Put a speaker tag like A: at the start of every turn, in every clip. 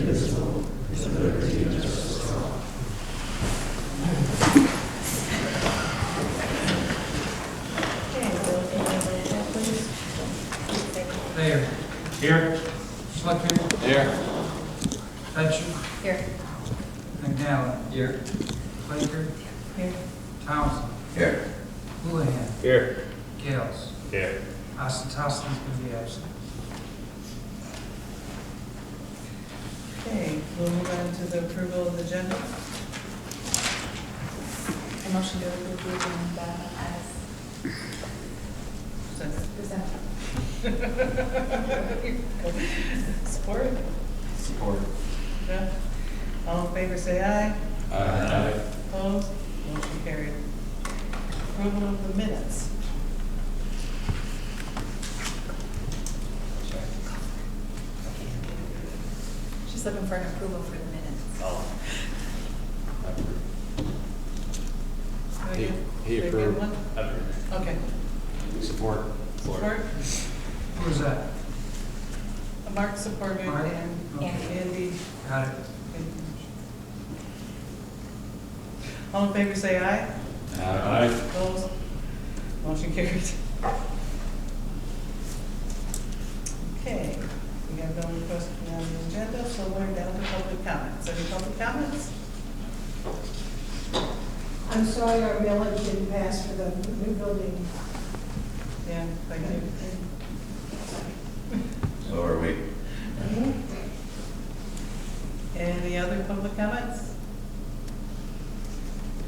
A: indivisible, with liberty and justice for all.
B: Mayor.
C: Here.
B: Schlichter.
C: Here.
B: Fetcher.
D: Here.
B: McNally.
C: Here.
B: Quaker.
D: Here.
B: Townsend.
A: Here.
B: Houlihan.
C: Here.
B: Gales.
C: Here.
B: Ostentowski's going to be absent.
E: Okay, we'll move on to the approval of the agenda.
D: A motion to approve the agenda as presented.
E: Support?
C: Support.
E: Yeah. All in favor, say aye.
C: Aye.
E: Opposed? Motion carried. Approval of the minutes.
D: She's looking for an approval for the minutes.
C: Oh.
E: Did I get-
C: He
E: did I get
C: approved.
E: one? Okay.
C: Support.
E: Support?
B: Who was that?
E: Mark supported
B: Mark?
E: and
B: Okay.
E: Andy.
B: Got it.
E: All in favor, say aye.
C: Aye.
E: Opposed? Motion carried. Okay, we have no request on the agenda, so we're down to public comments. Any public comments?
F: I'm sorry our millage didn't pass for the new building.
E: Yeah, thank you.
A: So are we.
E: Any other public comments?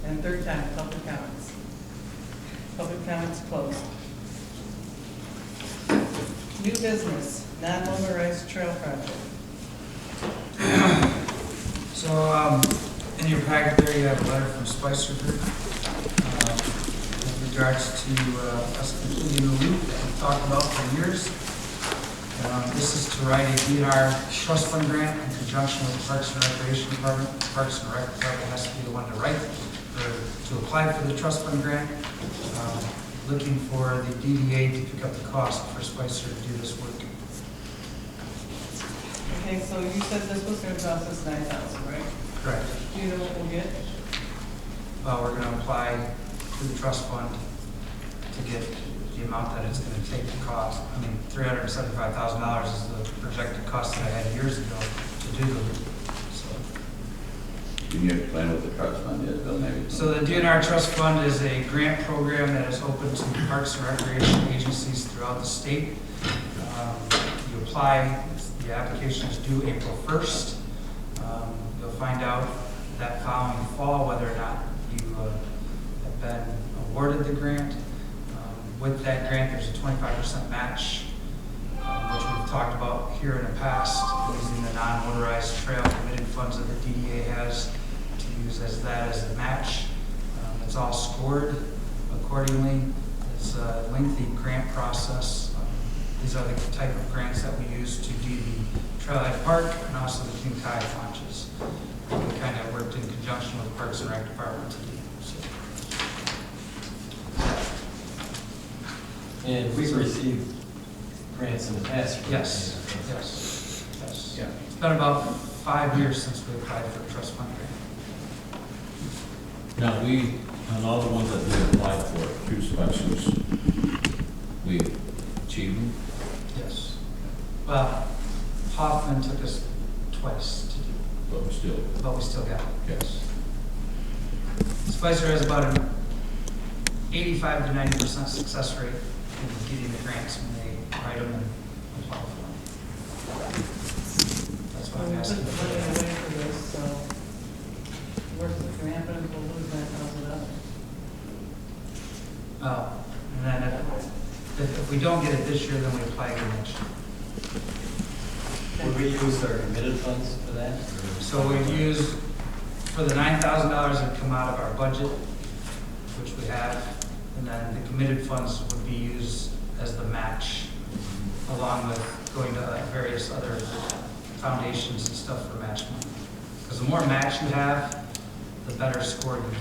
E: And third time, public comments. Public comments closed. New business, non-motorized trail project.
B: So, in your packet there, you have a letter from Spicer Group with regards to us completing the loop that we've talked about for years. This is to write a DDA trust fund grant in conjunction with the Parks and Recreation Department. The Parks and Rec Department has to be the one to write, or to apply for the trust fund grant. Looking for the DDA to pick up the cost for Spicer to do this work.
E: Okay, so you said this was gonna cost us $9,000, right?
B: Correct.
E: Do you know what we'll get?
B: We're going to apply to the trust fund to get the amount that it's going to take to cost. I mean, $375,000 is the projected cost that I had years ago to do the loop.
A: Can you explain what the trust fund is, Bill, maybe?
B: So the DNR Trust Fund is a grant program that is open to parks and recreation agencies throughout the state. You apply, the application is due April 1st. You'll find out that following fall whether or not you have been awarded the grant. With that grant, there's a 25% match, which we've talked about here in the past, using the non-motorized trail committed funds that the DDA has to use as that as the match. It's all scored accordingly. It's a lengthy grant process. These are the type of grants that we use to do the Trailhead Park and also the King Kayak launches. We kind of worked in conjunction with the Parks and Rec Department to do.
G: And we've received grants in the past.
B: Yes.
A: Yeah.
B: It's been about 5 years since we applied for the trust fund grant.
H: Now, on all the ones that we applied for, through Spicers, we achieved them.
B: Yes. Well, Hoffman took us twice to do,
H: But we still,
B: but we still got it.
H: yes.
B: Spicer has about an 85 to 90% success rate in getting the grants when they write them and apply for them. That's why
E: We'll
B: I'm
E: put
B: asking
E: the
B: for
E: money
B: that.
E: away for this, so where's the grant, and we'll lose $9,000.
B: And then if we don't get it this year, then we apply again next year.
G: Would we use our committed funds for that?
B: So we've used, for the $9,000 that come out of our budget, which we have, and then the committed funds would be used as the match, along with going to various other foundations and stuff for match money. Because the more match you have, the better score you get.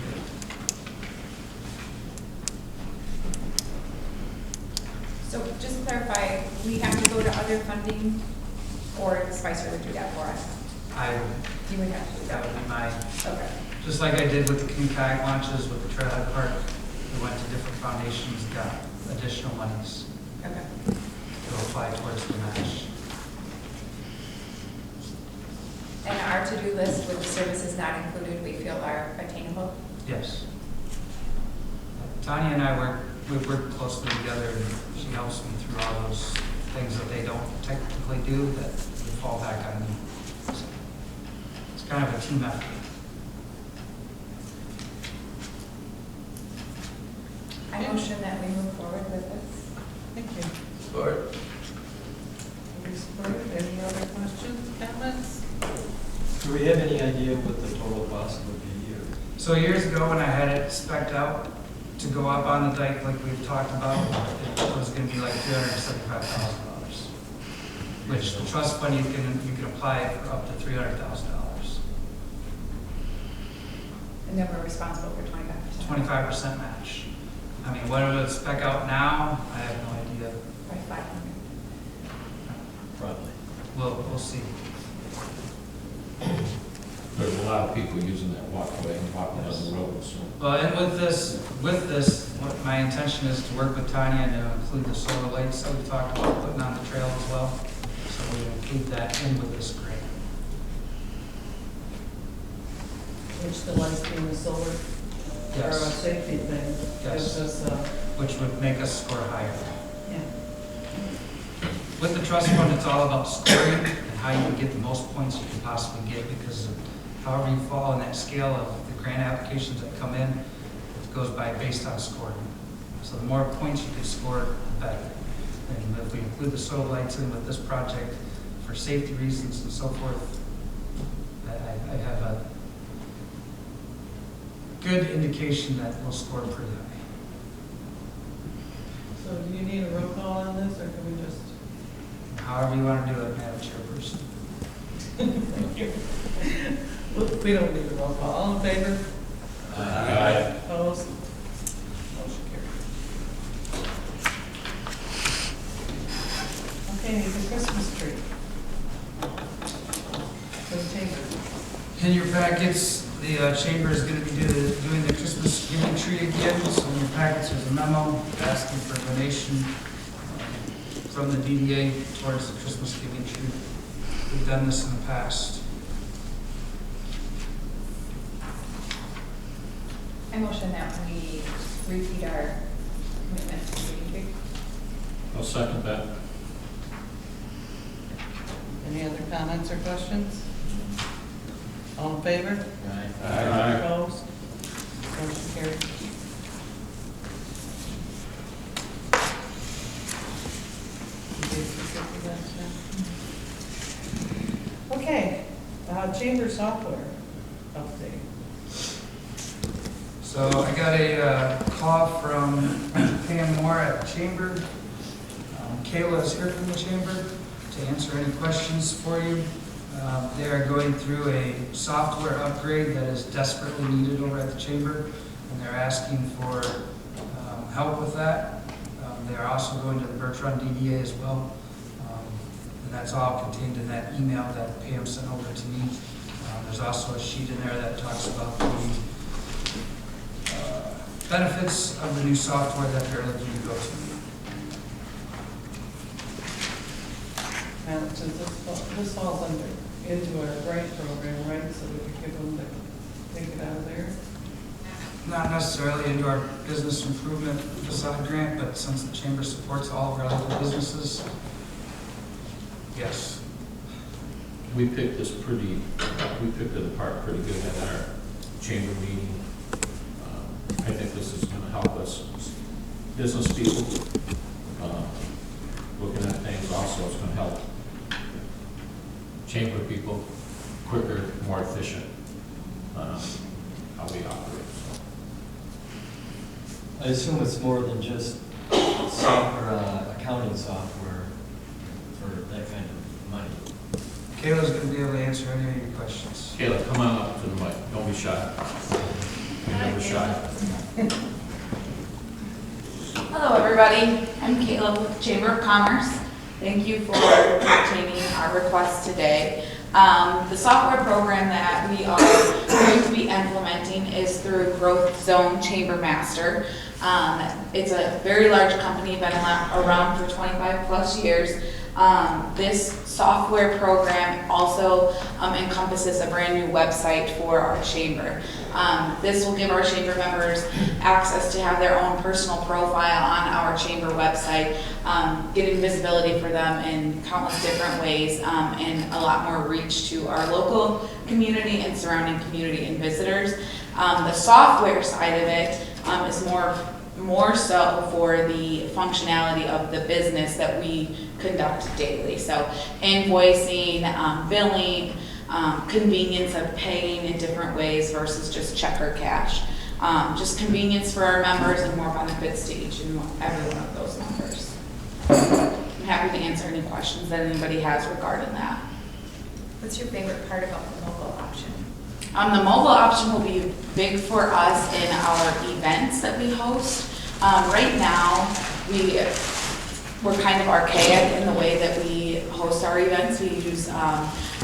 D: So just to clarify, we have to go to other funding, or Spicer would do that for us? You would have to.
B: that would be my,
D: Okay.
B: just like I did with the community kayak launches with the trailhead park. We went to different foundations, got additional monies
D: Okay.
B: to apply towards the match.
D: And our to-do list with the services not included, we feel are attainable?
B: Yes. Tanya and I we work closely together, and she helps me through all those things that they don't technically do that they fall back on me. So it's kind of a team effort.
D: I motion that we move forward with this.
E: Thank you.
A: Support.
E: Any support? Any other questions, comments?
G: Do we have any idea what the total cost would be, or?
B: So years ago, when I had it spec'd out to go up on the dike, like we've talked about, it was gonna be like $375,000, which the trust fund, you can apply for up to $300,000,
D: And then we're responsible for 25%.
B: 25% match. I mean, what it would spec out now, I have no idea.
D: By 500.
G: Probably.
B: We'll see.
H: There's a lot of people using that walkway and walking down the road, so.
B: Well, and with this, what my intention is to work with Tanya and to include the solar lights that we talked about putting on the trail as well. So we include that in with this grant.
E: Which the lights being the solar, or a
B: Yes.
E: safety thing.
B: Yes.
E: Gives us,
B: Which would make us score higher.
E: yeah.
B: With the trust fund, it's all about scoring and how you can get the most points you can possibly get, because of however you fall in that scale of the grant applications that come in, it goes by based on scoring. So the more points you can score, the better. And if we include the solar lights in with this project for safety reasons and so forth, I have a good indication that we'll score pretty high.
E: So do you need a roll call on this, or can we just?
B: However you want to do it, Madam Chairperson.
E: We don't need a roll call. All in favor?
H: Aye.
E: Opposed? Motion carried. Okay, the Christmas tree. For the chamber.
B: In your packets, the chamber is going to be doing the Christmas giving tree again. So in your packets, there's a memo asking for a donation from the DDA towards the Christmas giving tree. We've done this in the past.
D: I motion that we repeat our commitment to the tree.
H: I'll second that.
E: Any other comments or questions? All in favor?
H: Aye.
E: Opposed? Motion carried. Okay, chamber software update.
B: So I got a call from Pam Moore at the chamber. Kayla is here from the chamber to answer any questions for you. They are going through a software upgrade that is desperately needed over at the chamber, and they're asking for help with that. They're also going to the Bertrand DDA as well, and that's all contained in that email that Pam sent over to me. There's also a sheet in there that talks about the benefits of the new software that they're looking to go to.
E: And so this falls into our grant program, right? So we could give them take it out of there?
B: Not necessarily into our business improvement facade grant, but since the chamber supports all of our local businesses, yes.
H: We picked it apart pretty good at our chamber meeting. I think this is gonna help us, business people, looking at things. Also, it's gonna help chamber people quicker, more efficient, how we operate. So.
G: I assume it's more than just software, accounting software for that kind of money.
B: Kayla's going to be able to answer any of your questions.
H: Kayla, come on up to the mic. Don't be shy. You're never shy.
I: Hello, everybody. I'm Caleb with the Chamber of Commerce. Thank you for entertaining our request today. The software program that we are going to be implementing is through Growth Zone Chamber Master. It's a very large company, been around for 25 plus years. This software program also encompasses a brand new website for our chamber. This will give our chamber members access to have their own personal profile on our chamber website, getting visibility for them in countless different ways, and a lot more reach to our local community and surrounding community and visitors. The software side of it is more so for the functionality of the business that we conduct daily. So invoicing, billing, convenience of paying in different ways versus just check or cash. Just convenience for our members and more benefits to each and every one of those members. I'm happy to answer any questions that anybody has regarding that.
D: What's your favorite part about the mobile option?
I: The mobile option will be big for us in our events that we host. Right now, we're kind of archaic in the way that we host our events. We use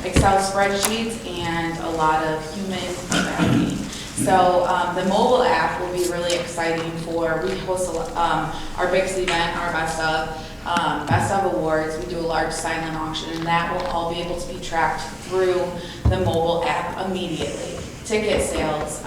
I: Excel spreadsheets and a lot of human tracking. So the mobile app will be really exciting we host our biggest event, our Best of Awards. We do a large silent auction, and that will all be able to be tracked through the mobile app immediately. Ticket sales,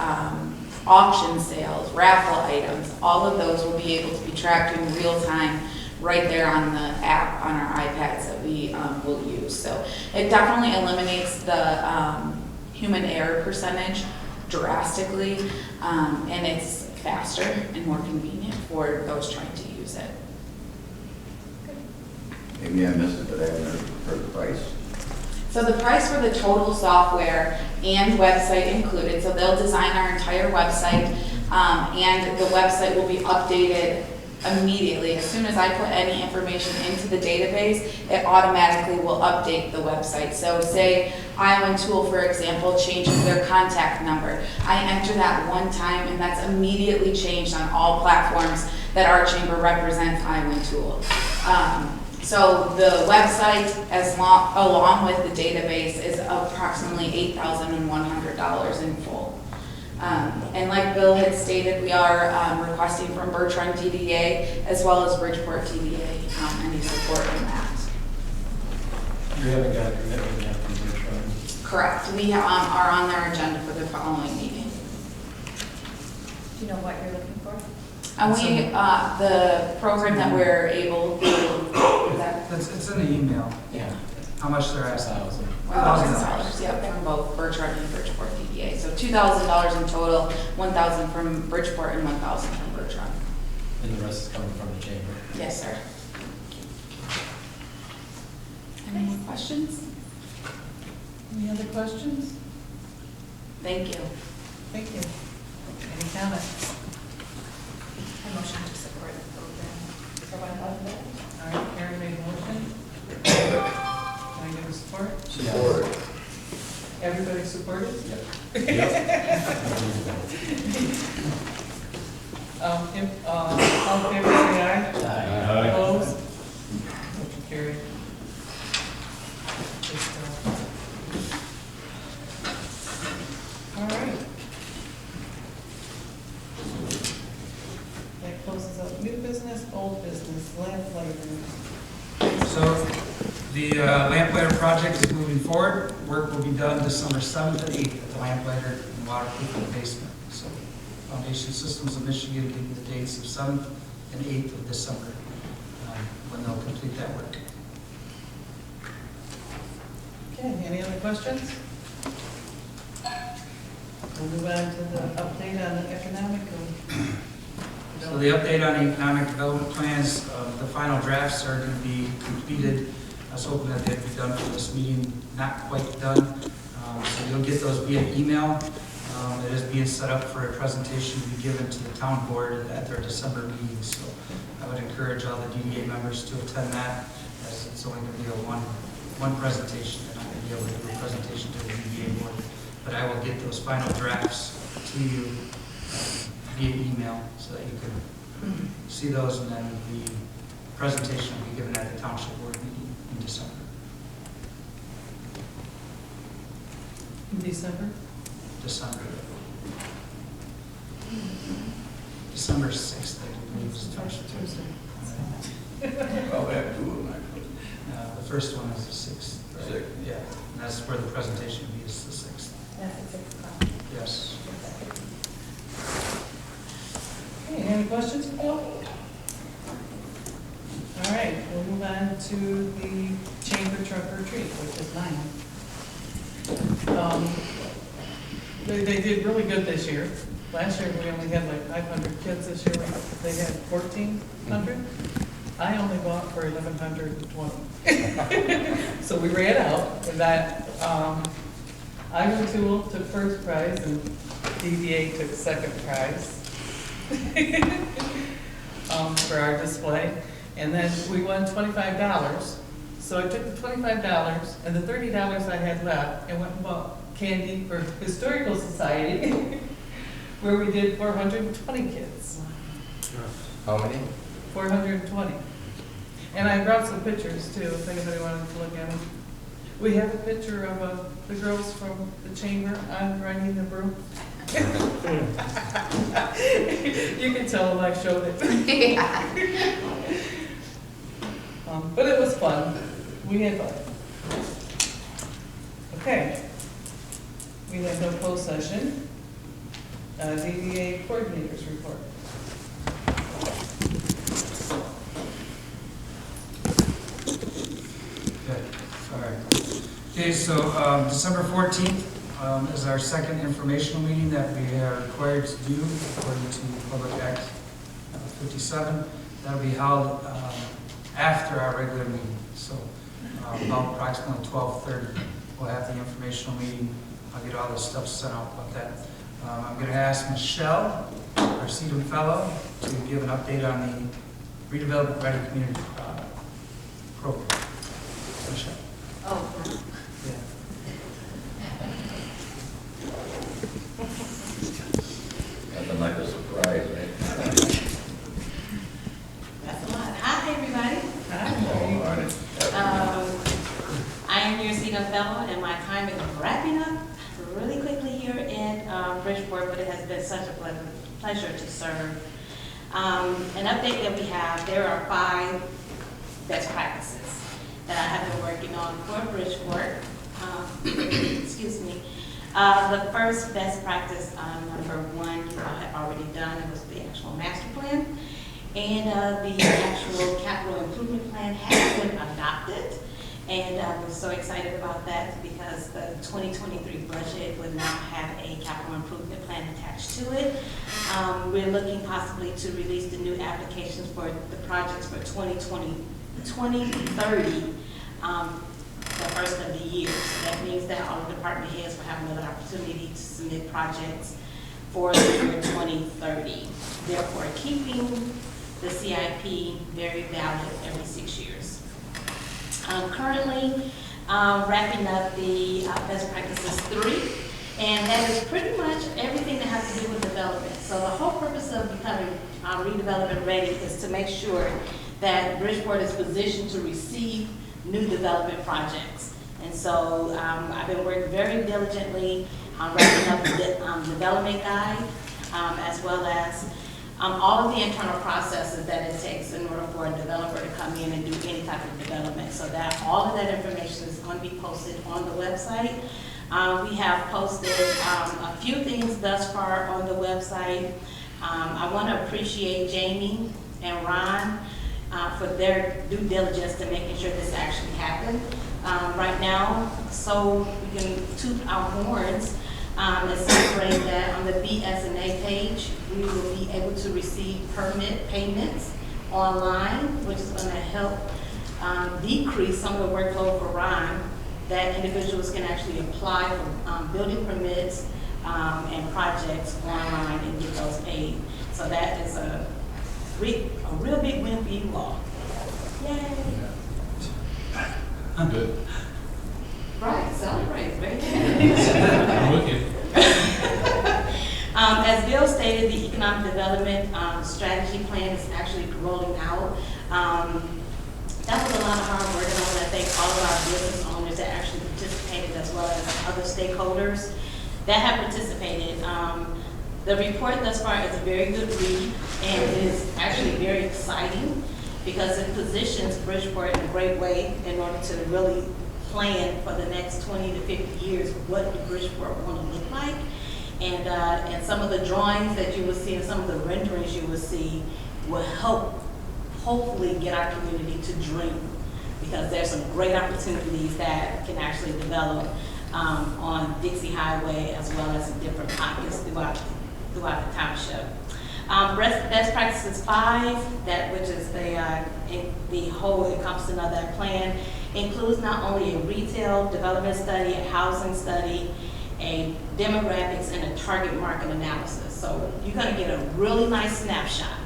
I: auction sales, raffle items, all of those will be able to be tracked in real time right there on the app on our iPads that we will use. So it definitely eliminates the human error percentage drastically, and it's faster and more convenient for those trying to use it.
A: Maybe I missed it, but I haven't heard the price.
I: So the price for the total software and website included, so they'll design our entire website, and the website will be updated immediately. As soon as I put any information into the database, it automatically will update the website. So say Island Tool, for example, changes their contact number. I enter that one time, and that's immediately changed on all platforms that our chamber represents Island Tool. So the website, along with the database, is approximately $8,100 in full. And like Bill had stated, we are requesting from Bertrand DDA as well as Bridgeport DDA any support in that.
G: You haven't got a commitment yet from Bertrand?
I: Correct. We are on their agenda for the following meeting.
D: Do you know what you're looking for?
I: And the program that we're able to,
B: It's in the email,
G: Yeah.
B: how much they're asking.
I: $1,000, yep, from both Bertrand and Bridgeport DDA. So $2,000 in total, $1,000 from Bridgeport and $1,000 from Bertrand.
G: And the rest is coming from the chamber?
I: Yes, sir. Any more questions?
E: Any other questions?
I: Thank you.
E: Thank you. Any comments?
D: I motion to support the program.
E: All right, Karen made a motion. Can I get a support?
A: Support.
E: Everybody supported? All in favor, say aye.
G: Aye.
E: Opposed? Motion carried. All right. That closes up new business, old business, Lamplighter.
B: So the Lamplighter project is moving forward. Work will be done December 7th and 8th at the Lamplighter and waterproofing basement. So Foundation Systems of Michigan gave me the dates of 7th and 8th of December when they'll complete that work.
E: Okay, any other questions? We'll move on to the update on the economic.
B: So the update on the economic development plans, the final drafts are going to be completed. I was hoping that they'd be done for this meeting, not quite done. So you'll get those via email. It is being set up for a presentation to be given to the town board at their December meeting. So I would encourage all the DDA members to attend that, as it's only going to be a one presentation. They're not going to be able to do a presentation to the DDA board. But I will get those final drafts to you via email so that you can see those, and then the presentation will be given at the township board meeting in December.
E: December?
B: December. December 6th, I believe, is the first Tuesday.
A: Well, we have two of them, actually.
B: The first one is the 6th. right?
A: Sixth.
B: Yeah, and that's where the presentation will be, is the 6th.
D: That's at 6 o'clock.
B: Yes.
E: Okay, any questions for Bill? All right, we'll move on to the chamber trunk or treat, which is mine. They did really good this year. Last year, we only had like 500 kids. This year, they had 1,400. I only bought for 1,120. So we ran out, and that, Ivan Tool took first prize, and DDA took second prize for our display. And then we won $25. So I took the $25 and the $30 I had left and went and bought candy for Historical Society, where we did 420 kids.
C: How many?
E: 420. And I brought some pictures too, if anybody wanted to look at them. We have a picture of the girls from the chamber on riding the broom. You can tell I showed it. But it was fun. We had fun. Okay. We have no closed session. DDA coordinators report.
B: Good, all right. Okay, so December 14th is our second informational meeting that we are required to do according to Public Act 57. That'll be held after our regular meeting, so about approximately 12:30. We'll have the informational meeting. I'll get all this stuff sent out about that. I'm going to ask Michelle, our CEDAM fellow, to give an update on the redevelopment ready community program. Michelle.
J: Oh,
B: Yeah.
A: Nothing like a surprise, right?
J: that's a lot. Hi, everybody.
E: Hi.
A: All right.
J: I am your CEDAM fellow, and my time is wrapping up really quickly here in Bridgeport, but it has been such a pleasure to serve. An update that we have, there are 5 best practices that I have been working on for Bridgeport. Excuse me. The first best practice, number 1, you all had already done, it was the actual master plan. And the actual capital improvement plan has been adopted. And we're so excited about that because the 2023 budget would now have a capital improvement plan attached to it. We're looking possibly to release the new applications for the projects for 2030, the first of the year. So that means that all the department heads will have another opportunity to submit projects for the year 2030. Therefore, keeping the CIP very valid every 6 years. Currently wrapping up the best practices 3, and that is pretty much everything that has to do with development. So the whole purpose of becoming redevelopment ready is to make sure that Bridgeport is positioned to receive new development projects. And so I've been working very diligently on wrapping up the development guide, as well as all of the internal processes that it takes in order for a developer to come in and do any type of development. So that all of that information is going to be posted on the website. We have posted a few things thus far on the website. I want to appreciate Jamie and Ron for their due diligence to making sure this actually happened. Right now, so we can toot our horns and celebrate that on the BSNA page, we will be able to receive permit payments online, which is going to help decrease some of the workload for Ron, that individuals can actually apply for building permits and projects online and get those paid. So that is a real big win for you all. Yay!
H: Good.
J: Right, celebrate, right?
H: I'm with you.
J: As Bill stated, the economic development strategy plan is actually rolling out. That was a lot of hard work, and I want to thank all of our business owners that actually participated participated as well as other stakeholders that have participated. The report thus far is a very good read, and it is actually very exciting because it positions Bridgeport in a great way in order to really plan for the next 20 to 50 years what the Bridgeport want to look like. And some of the drawings that you will see and some of the renderings you will see will help hopefully get our community to dream, because there's some great opportunities that can actually develop on Dixie Highway as well as in different pockets throughout the township. Best practices 5, which is the whole encompassing of that plan, includes not only a retail development study, a housing study, a demographics, and a target market analysis. So you're going to get a really nice snapshot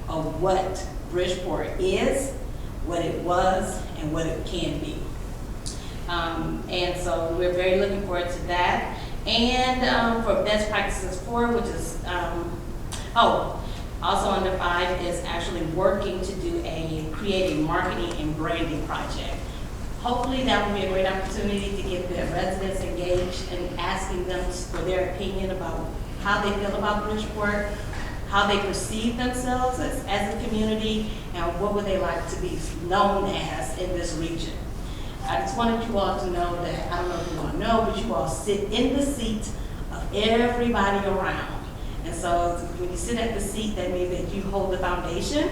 J: of what Bridgeport is, what it was, and what it can be. And so we're very looking forward to that. And for best practices 4, which is, also under 5 is actually working to create a marketing and branding project. Hopefully that will be a great opportunity to get the residents engaged and asking them for their opinion about how they feel about Bridgeport, how they perceive themselves as a community, and what would they like to be known as in this region. I just wanted you all to know that, I don't know if you all know, but you all sit in the seat of everybody around. And so when you sit at the seat, that means that you hold the foundation.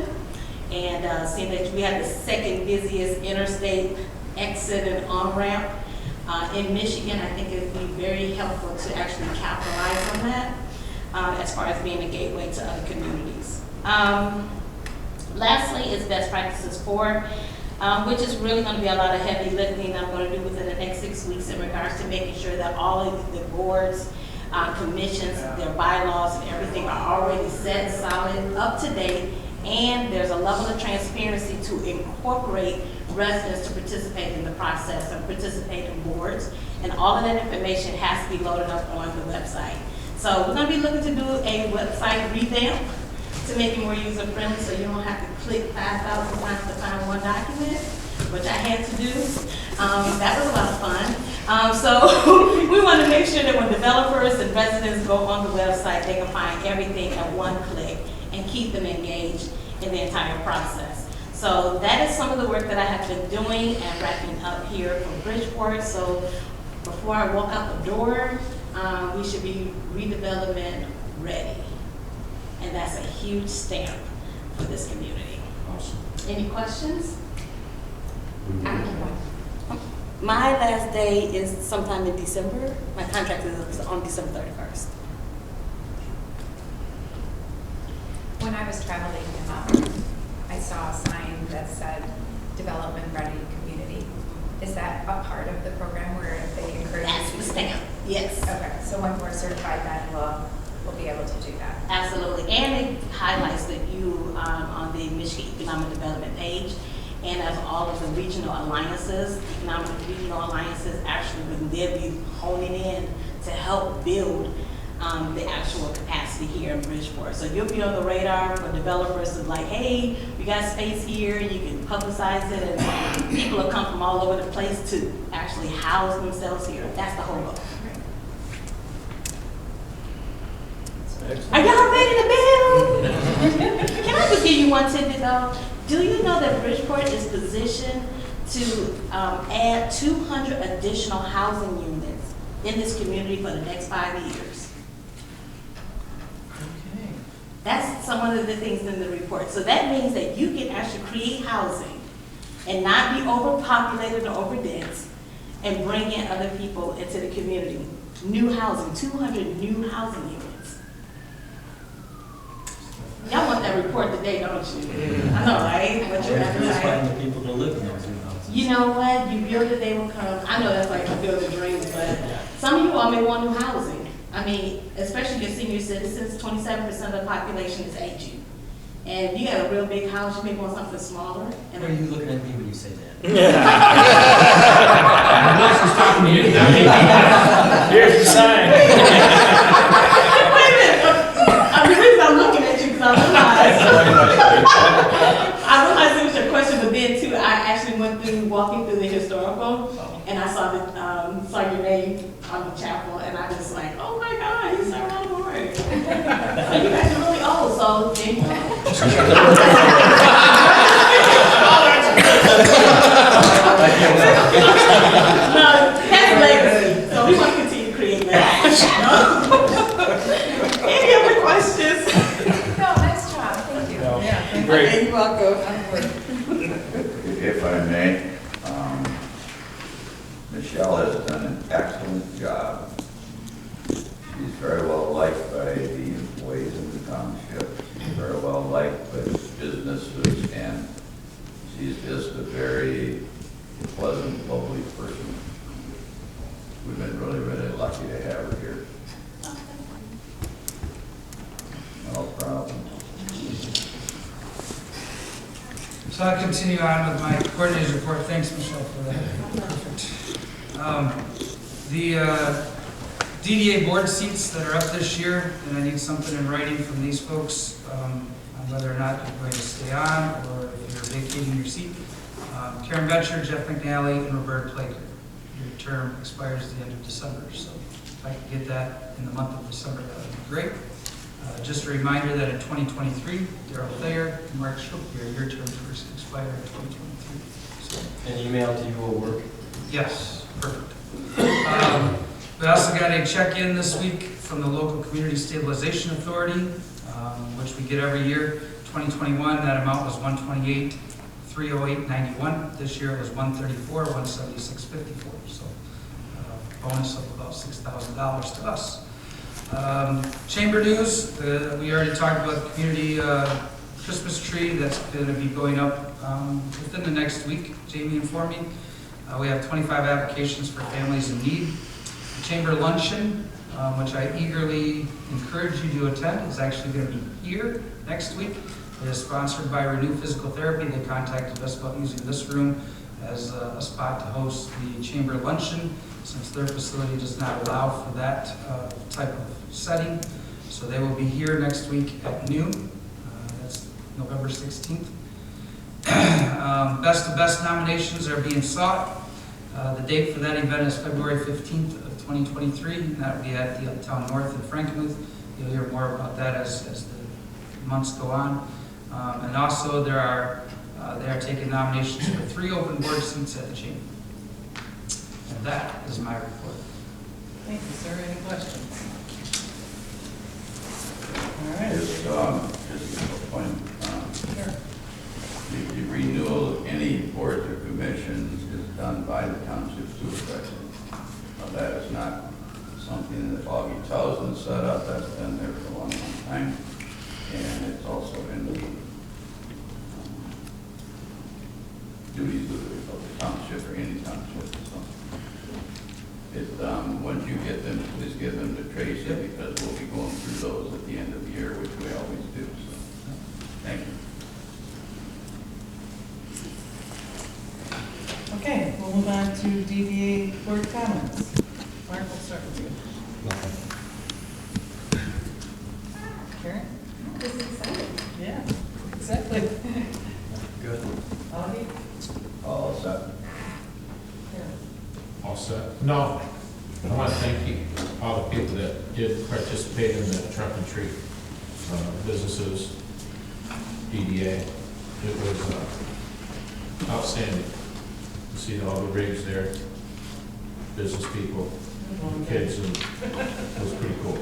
J: And seeing that we have the second busiest interstate exit and on-ramp in Michigan, I think it would be very helpful to actually capitalize on that as far as being a gateway to other communities. Lastly is best practices 4. Which is really going to be a lot of heavy lifting I'm going to do within the next 6 weeks in regards to making sure that all of the boards, commissions, their bylaws, and everything are already set, solid, up to date, and there's a level of transparency to incorporate residents to participate in the process and participate in boards, and all of that information has to be loaded up on the website. So we're going to be looking to do a website revamp to make it more user-friendly, so you don't have to click 5,000 times to find one document, which I had to do. That was a lot of fun. So we want to make sure that when developers and residents go on the website, they can find everything at one click and keep them engaged in the entire process. So that is some of the work that I have been doing and wrapping up here for Bridgeport. So before I walk out the door, we should be redevelopment ready. And that's a huge stamp for this community.
H: Awesome.
J: Any questions? My last day is sometime in December. My contract is on December 31st.
D: When I was traveling, I saw a sign that said development ready community. Is that a part of the program where they encourage?
J: That's the stamp, yes.
D: Okay, so when we're certified, then we'll be able to do that.
J: Absolutely, and it highlights that you on the Michigan Economic Development page, and as all of the regional alliances, economic regional alliances actually will then be honing in to help build the actual capacity here in Bridgeport. So you'll be on the radar for developers of like, hey, you got space here, you can publicize it, and people will come from all over the place to actually house themselves here. That's the whole goal. Are y'all ready to build? Can I just give you one tidbit though? Do you know that Bridgeport is positioned to add 200 additional housing units in this community for the next 5 years?
E: Okay.
J: That's some of the things in the report. So that means that you can actually create housing and not be overpopulated or overdense and bring in other people into the community. New housing, 200 new housing units. Y'all want that report today, don't you? I know, right? What you're
G: Just
J: advertising.
G: find the people to live in those new houses.
J: You know what? You build it, they will come. I know that's like a build a dream, but some of you all may want new housing. I mean, especially your senior citizens, 27% of the population is aging. And if you got a real big house, you may want something smaller.
G: Why are you looking at me when you say that?
H: Unless he's talking to you.
C: Here's the sign.
J: Wait a minute. The reason I'm looking at you because I realized it was your question, but then too, I actually went through walking through the historical, and I saw the I was like, oh my God, he's our own board. You guys are really old, so there you No, that's legacy, so we want to continue to create legacy. Any other questions?
D: No, nice job, thank you.
E: Yeah, thank you.
C: Great.
E: You're welcome.
A: If I may, Michelle has done an excellent job. She's very well liked by the employees in the township. She's very well liked by the businesses, and she's just a very pleasant, lovely person. We've been really, really lucky to have her here. No problem.
B: So I'll continue on with my coordinator's report. Thanks, Michelle, for that. Perfect. The DDA board seats that are up this year, and I need something in writing from these folks on whether or not you're going to stay on or if you're vacating your seat. Karen Betcher, Jeff McNally, and Roberta Plaker. Your term expires at the end of December, so if I could get that in the month of December, that would be great. Just a reminder that in 2023, Daryl Thayer and Mark Schultz, your terms first expire in 2023. So,
G: An email to you will work.
B: yes, perfect. We also got a check-in this week from the local Community Stabilization Authority, which we get every year. 2021, that amount was $128,308.91. This year it was $134,176.54. So bonus of about $6,000 to us. Chamber news, we already talked about the community Christmas tree that's going to be going up within the next week. Jamie informed me. We have 25 applications for families in need. The Chamber Luncheon, which I eagerly encourage you to attend, is actually going to be here next week. It is sponsored by Renew Physical Therapy. They contacted us about using this room as a spot to host the Chamber Luncheon, since their facility does not allow for that type of setting. So they will be here next week at noon. That's November 16th. Best of Best nominations are being sought. The date for that event is February 15th of 2023, and that will be at the Uptown North in Frankenmuth. You'll hear more about that as the months go on. And also they are taking nominations for 3 open board seats at the Chamber. And that is my report.
E: Thank you, sir. Any questions? All right.
A: Just a point,
E: Sure.
A: the renewal of any boards or commissions is done by the township supervisor. Now, that is not something that Augie Townsend set up. That's been there for a long, long time. And it's also in the duties of the township or any township. So once you get them, please give them to Tracy, because we'll be going through those at the end of the year, which we always do. So, thank you.
E: Okay, we'll move on to DDA board comments. Mark, we'll start with you. Karen?
D: This is exciting.
E: Yeah, exactly.
G: Good.
E: Augie?
A: All set.
H: All set? No. I want to thank all the people that did participate in the trunk and treat, businesses, DDA. It was outstanding to see all the rigs there, business people, kids, and it was pretty cool.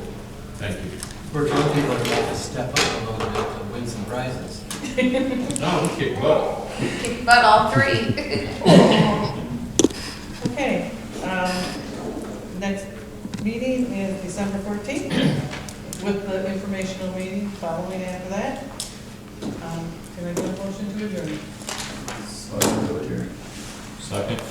H: Thank you.
G: We're trying people to have to step up a little bit to win some prizes.
H: No, we kicked butt.
D: But all 3.
E: Okay, next meeting is December 14th, with the informational meeting following after that. Can I do a motion to adjourn?
A: So,
H: Second.